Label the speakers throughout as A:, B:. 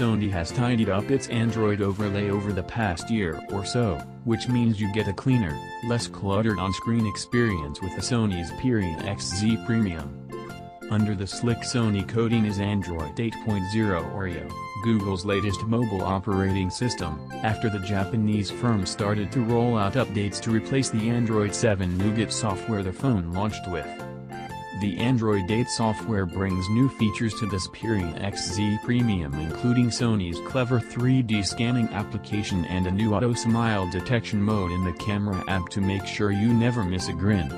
A: Sony has tidied up its Android overlay over the past year or so, which means you get a cleaner, less cluttered on-screen experience with the Sony Xperia XZ Premium. Under the slick Sony coating is Android 8.0 Oreo, Google's latest mobile operating system, after the Japanese firm started to roll out updates to replace the Android 7 Nougat software the phone launched with. The Android 8 software brings new features to the Xperia XZ Premium, including Sony's clever 3D scanning application and a new auto smile detection mode in the camera app to make sure you never miss a grin.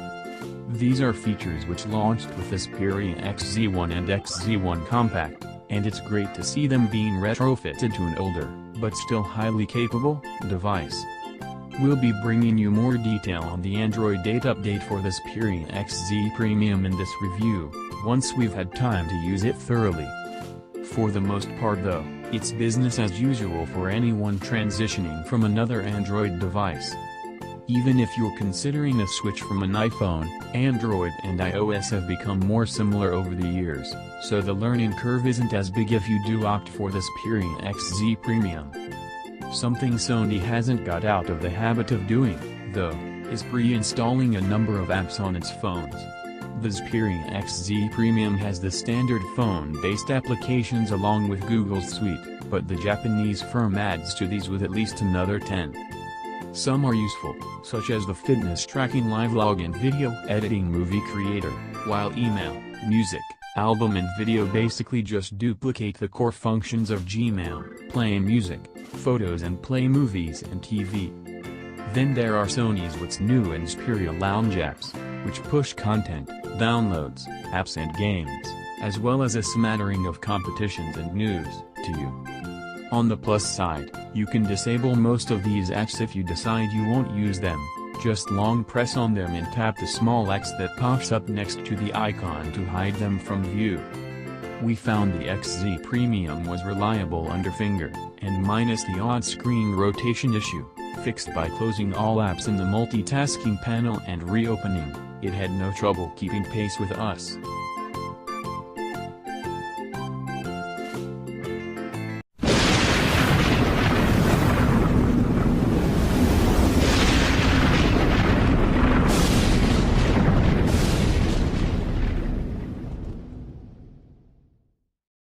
A: These are features which launched with the Xperia XZ1 and XZ1 Compact, and it's great to see them being retrofitted to an older, but still highly capable, device. We'll be bringing you more detail on the Android 8 update for the Xperia XZ Premium in this review, once we've had time to use it thoroughly. For the most part though, it's business as usual for anyone transitioning from another Android device. Even if you're considering a switch from an iPhone, Android and iOS have become more similar over the years, so the learning curve isn't as big if you do opt for the Xperia XZ Premium. Something Sony hasn't got out of the habit of doing, though, is pre-installing a number of apps on its phones. The Xperia XZ Premium has the standard phone-based applications along with Google's suite, but the Japanese firm adds to these with at least another 10. Some are useful, such as the fitness tracking, live login, video editing, movie creator, while email, music, album and video basically just duplicate the core functions of Gmail, play music, photos and play movies and TV. Then there are Sony's What's New and Xperia Lounge apps, which push content, downloads, apps and games, as well as a smattering of competitions and news, to you. On the plus side, you can disable most of these apps if you decide you won't use them. Just long press on them and tap the small X that pops up next to the icon to hide them from view. We found the XZ Premium was reliable under finger, and minus the odd screen rotation issue, fixed by closing all apps in the multitasking panel and reopening, it had no trouble keeping pace with us.